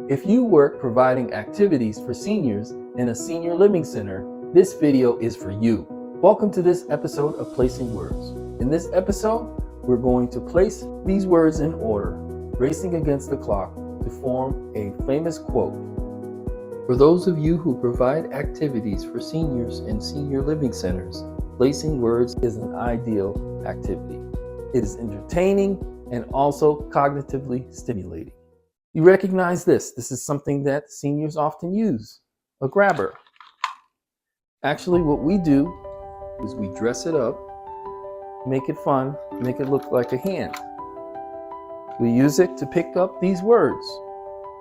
If you work providing activities for seniors in a senior living center, this video is for you. Welcome to this episode of Placing Words. In this episode, we're going to place these words in order, racing against the clock to form a famous quote. For those of you who provide activities for seniors in senior living centers, placing words is an ideal activity. It is entertaining and also cognitively stimulating. You recognize this. This is something that seniors often use, a grabber. Actually, what we do is we dress it up, make it fun, make it look like a hand. We use it to pick up these words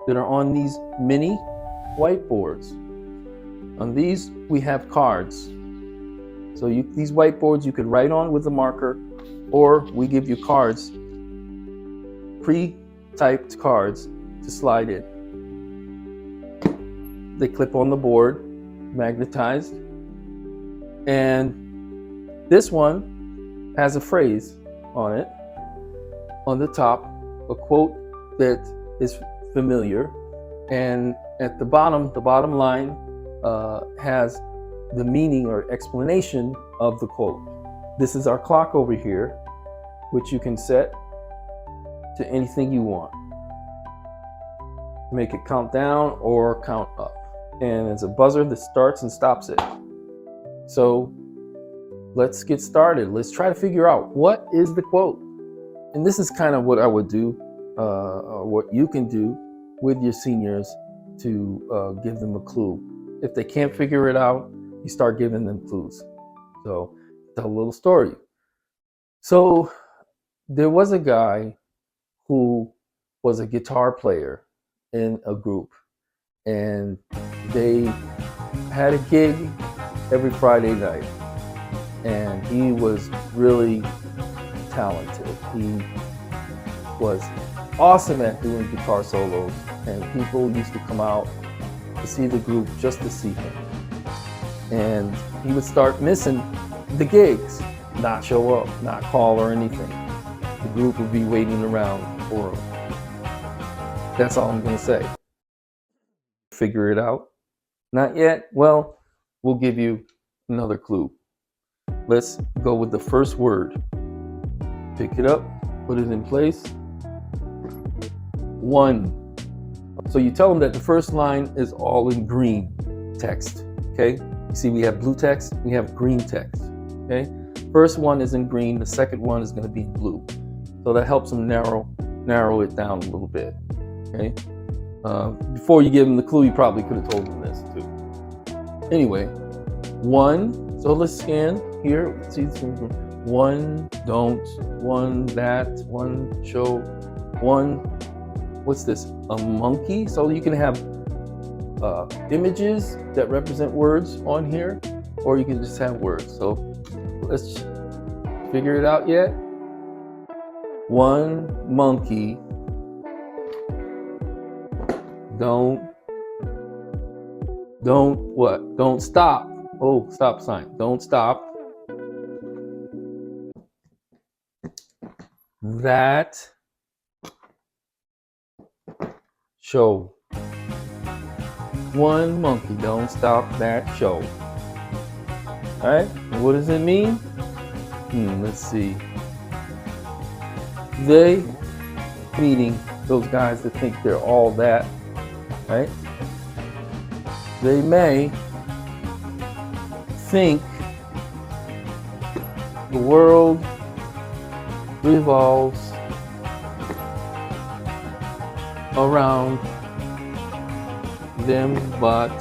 that are on these mini whiteboards. On these, we have cards. So these whiteboards you could write on with a marker, or we give you cards, pre-typed cards to slide in. They clip on the board, magnetized, and this one has a phrase on it. On the top, a quote that is familiar, and at the bottom line has the meaning or explanation of the quote. This is our clock over here, which you can set to anything you want. Make it count down or count up. And it's a buzzer that starts and stops it. So let's get started. Let's try to figure out what is the quote. And this is kind of what I would do, or what you can do with your seniors to give them a clue. If they can't figure it out, you start giving them clues. So tell a little story. So there was a guy who was a guitar player in a group, and they had a gig every Friday night, and he was really talented. He was awesome at doing guitar solos, and people used to come out to see the group just to see him. And he would start missing the gigs, not show up, not call or anything. The group would be waiting around for him. That's all I'm going to say. Figure it out? Not yet? Well, we'll give you another clue. Let's go with the first word. Pick it up, put it in place. One. So you tell them that the first line is all in green text, okay? You see we have blue text, we have green text, okay? First one is in green, the second one is going to be in blue. So that helps them narrow it down a little bit. Okay. Before you give them the clue, you probably could have told them this too. Anyway, one. So let's scan here. Let's see, one, don't, one, that, one, show, one. What's this? A monkey. So you can have images that represent words on here, or you can just have words. So let's figure it out yet. One monkey. Don't stop. Oh, stop sign. Don't stop. That show. One monkey, don't stop that show. All right, what does it mean? Let's see. They, meaning those guys that think they're all that, right? They may think the world revolves around them, but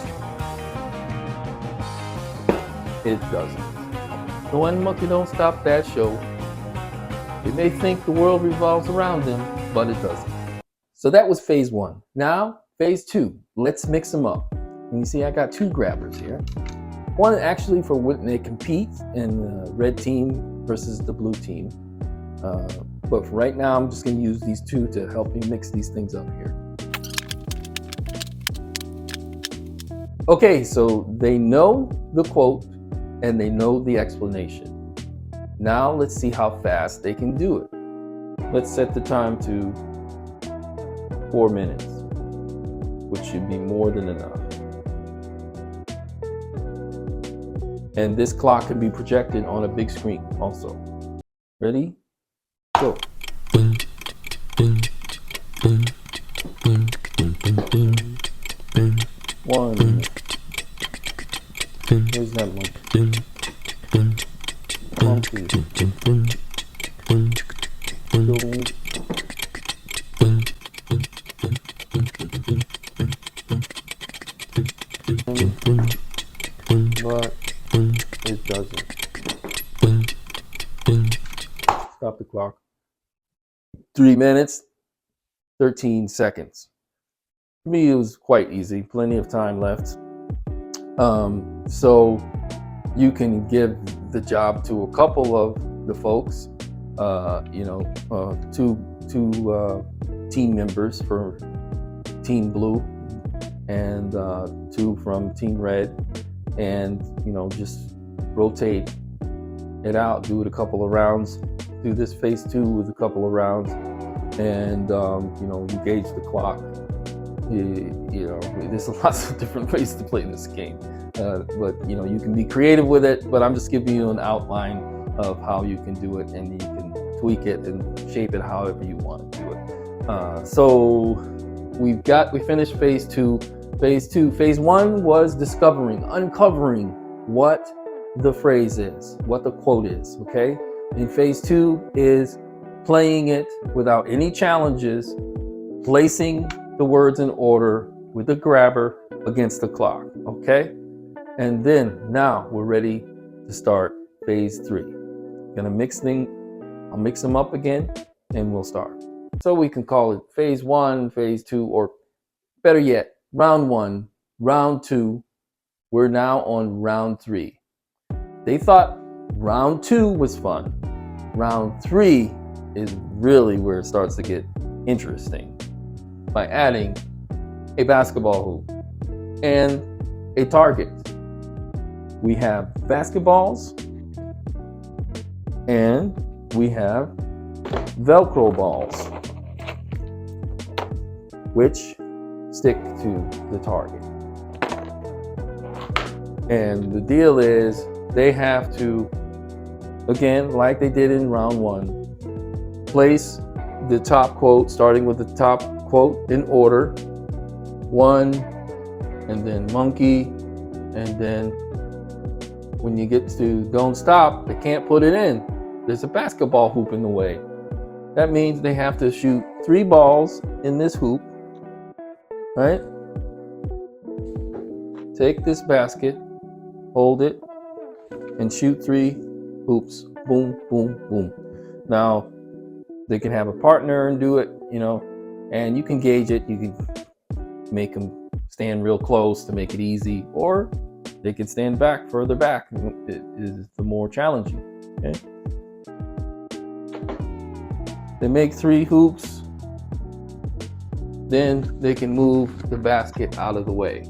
it doesn't. The one monkey don't stop that show. They may think the world revolves around them, but it doesn't. So that was phase one. Now, phase two. Let's mix them up. And you see I got two grabbers here. One actually for when they compete in the red team versus the blue team. But for right now, I'm just going to use these two to help me mix these things up here. Okay, so they know the quote and they know the explanation. Now let's see how fast they can do it. Let's set the time to 4 minutes. which should be more than enough. And this clock can be projected on a big screen also. Ready? Go. One. Where's that monkey? Monkey. But it doesn't. Stop the clock. 3 minutes, 13 seconds. For me, it was quite easy. Plenty of time left. So you can give the job to a couple of the folks. Two team members for Team Blue and 2 from Team Red, and just rotate it out. Do it a couple of rounds. Do this phase 2 with a couple of rounds, and you gauge the clock. There's lots of different ways to play this game, but you can be creative with it. But I'm just giving you an outline of how you can do it, and you can tweak it and shape it however you want to do it. So we finished phase 2. Phase 1 was uncovering what the phrase is, what the quote is. Okay, and phase 2 is playing it without any challenges, placing the words in order with the grabber against the clock. Okay, and then now we're ready to start phase 3. I'll mix them up again, and we'll start. So we can call it phase 1, phase 2, or better yet, round 1, round 2. We're now on round 3. They thought round 2 was fun. Round 3 is really where it starts to get interesting, by adding a basketball hoop and a target. We have basketballs and we have Velcro balls, which stick to the target. And the deal is they have to, again, like they did in round 1, place the top quote, starting with the top quote in order. 1, and then monkey, and then when you get to don't stop, they can't put it in. There's a basketball hoop in the way. That means they have to shoot 3 balls in this hoop, right? Take this basket, hold it, and shoot 3 hoops. Boom, boom, boom. Now, they can have a partner and do it, and you can gauge it. You can make them stand real close to make it easy, or they can stand further back. It is the more challenging. Okay? They make 3 hoops, then they can move the basket out of the way.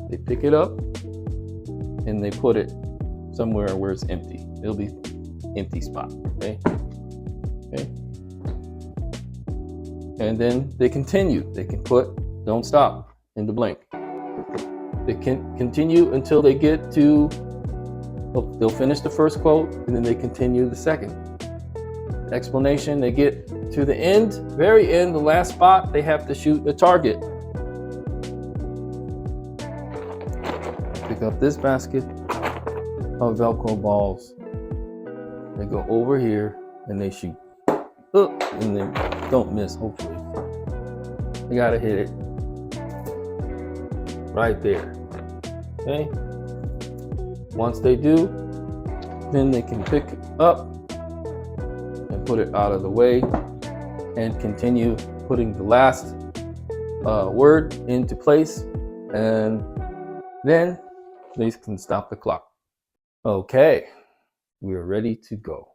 They pick it up and they put it somewhere where it's empty. It'll be empty spot. Okay. And then they continue. They can put don't stop in the blank. They can continue until they get to, they'll finish the first quote and then they continue the second. Explanation, they get to the end, very end, the last spot, they have to shoot a target. Pick up this basket of Velcro balls. They go over here and they shoot. And they don't miss, hopefully. You gotta hit it right there. Okay? Once they do, then they can pick it up and put it out of the way and continue putting the last word into place, and then they can stop the clock. Okay, we're ready to go.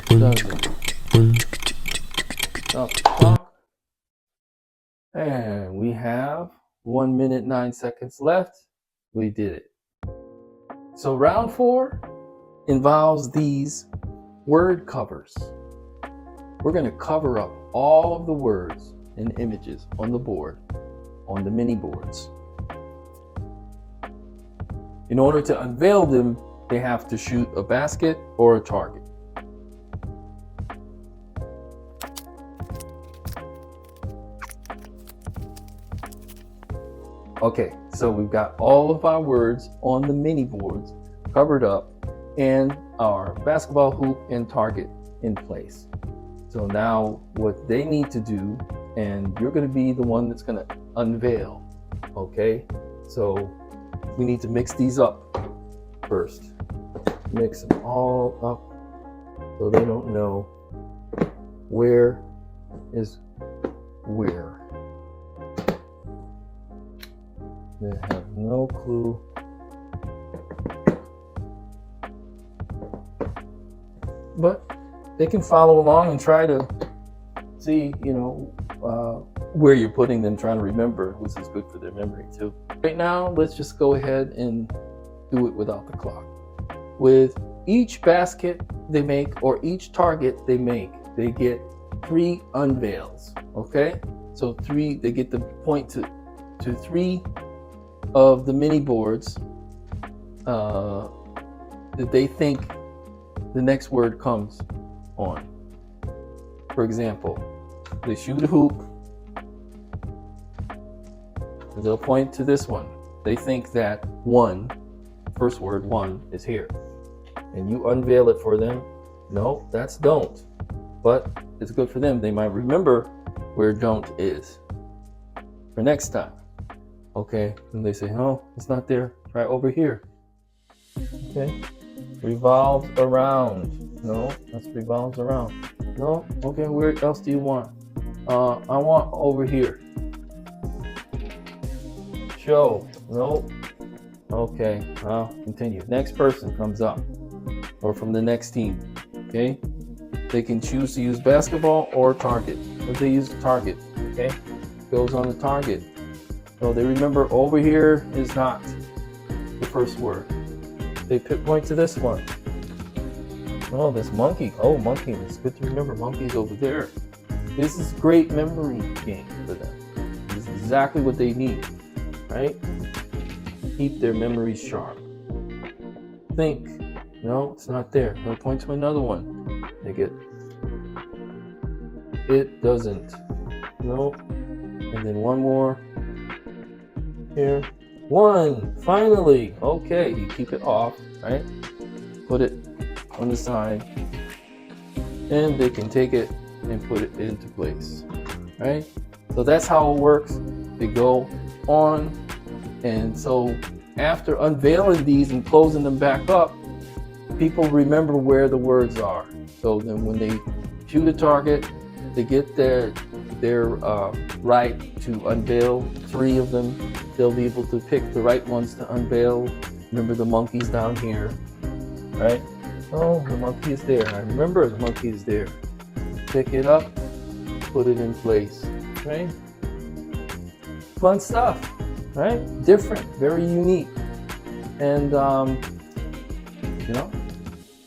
Stop the clock. And we have 1 minute 9 seconds left. We did it. So round 4 involves these word covers. We're going to cover up all of the words and images on the board, on the mini boards. In order to unveil them, they have to shoot a basket or a target. Okay, so we've got all of our words on the mini boards covered up and our basketball hoop and target in place. So now what they need to do, and you're going to be the one that's going to unveil, okay? So we need to mix these up first. Mix them all up so they don't know where is where. They have no clue. But they can follow along and try to see, where you're putting them, trying to remember, which is good for their memory too. Right now, let's just go ahead and do it without the clock. With each basket they make or each target they make, they get 3 unveils, okay? So they get the point to 3 of the mini boards that they think the next word comes on. For example, they shoot a hoop, they'll point to this one. They think that first word one is here, and you unveil it for them. No, that's don't, but it's good for them. They might remember where don't is for next time. Okay, and they say, oh, it's not there. Try over here. Okay, revolves around. No, that's revolves around. No, okay, where else do you want? I want over here. Show. No. Okay, I'll continue. Next person comes up, or from the next team. Okay, they can choose to use basketball or target. If they use target, okay, goes on the target. So they remember over here is not the first word. They point to this one. Oh, this monkey. Oh, monkey. It's good to remember. Monkey's over there. This is great memory game for them. This is exactly what they need, right? Keep their memories sharp. Think. No, it's not there. They'll point to another one. They get. It doesn't. No. And then one more. Here. 1. Finally. Okay. You keep it off, right? Put it on the side. And they can take it and put it into place, right? So that's how it works. They go on. And so after unveiling these and closing them back up, people remember where the words are. So then when they shoot a target, they get their right to unveil 3 of them. They'll be able to pick the right ones to unveil. Remember the monkey's down here, right? Oh, the monkey is there. I remember the monkey is there. Pick it up, put it in place, right? Fun stuff, right? Different, very unique. And,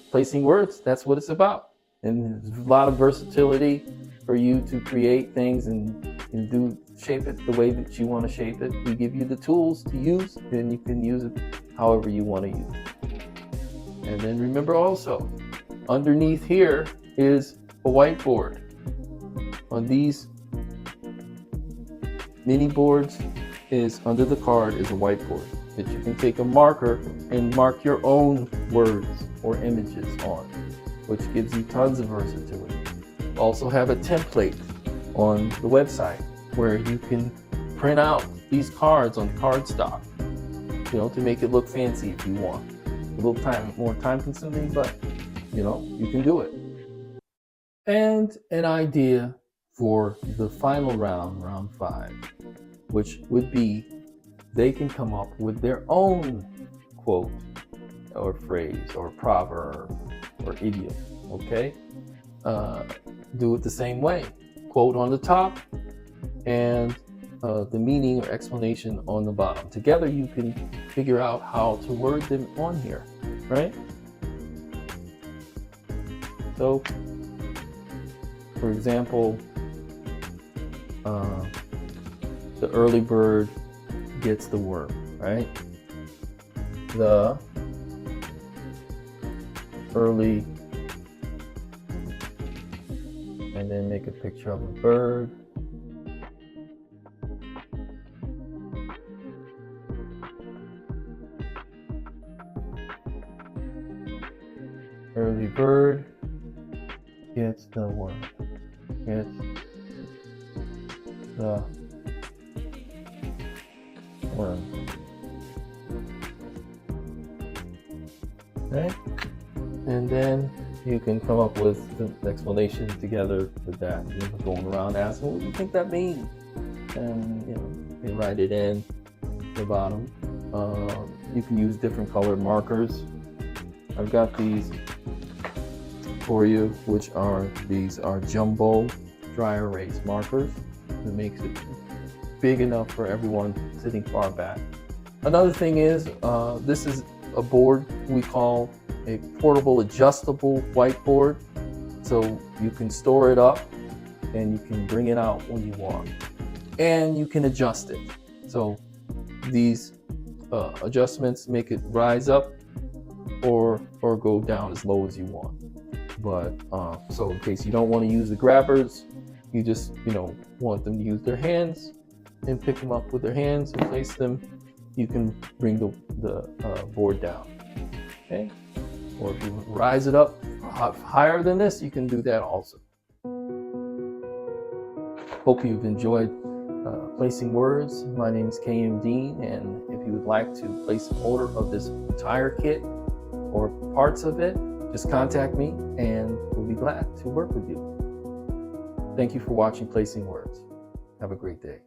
placing words, that's what it's about. And there's a lot of versatility for you to create things and shape it the way that you want to shape it. We give you the tools to use, and you can use it however you want to use it. And then remember also, underneath here is a whiteboard. On these mini boards is under the card is a whiteboard that you can take a marker and mark your own words or images on, which gives you tons of versatility. Also have a template on the website where you can print out these cards on cardstock, to make it look fancy if you want. A little more time consuming, but you can do it. And an idea for the final round, round 5, which would be they can come up with their own quote or phrase or proverb or idiom. okay? Do it the same way. Quote on the top and the meaning or explanation on the bottom. Together you can figure out how to word them on here, right? So, for example, the early bird gets the worm, right? The early, and then make a picture of a bird. Early bird gets the worm. Gets the worm. Okay? And then you can come up with the explanation together with that. You know, going around asking, what do you think that means? And you know, they write it in the bottom. You can use different colored markers. I've got these for you, which are jumbo dry erase markers. It makes it big enough for everyone sitting far back. Another thing is, this is a board we call a portable adjustable whiteboard. So you can store it up and you can bring it out when you want. And you can adjust it. So these adjustments make it rise up or go down as low as you want. But so in case you don't want to use the grabbers, you just want them to use their hands and pick them up with their hands and place them. You can bring the board down, okay? Or if you rise it up higher than this, you can do that also. Hope you've enjoyed placing words. My name is KM Dean, and if you would like to place an order of this entire kit or parts of it, just contact me and we'll be glad to work with you. Thank you for watching Placing Words. Have a great day.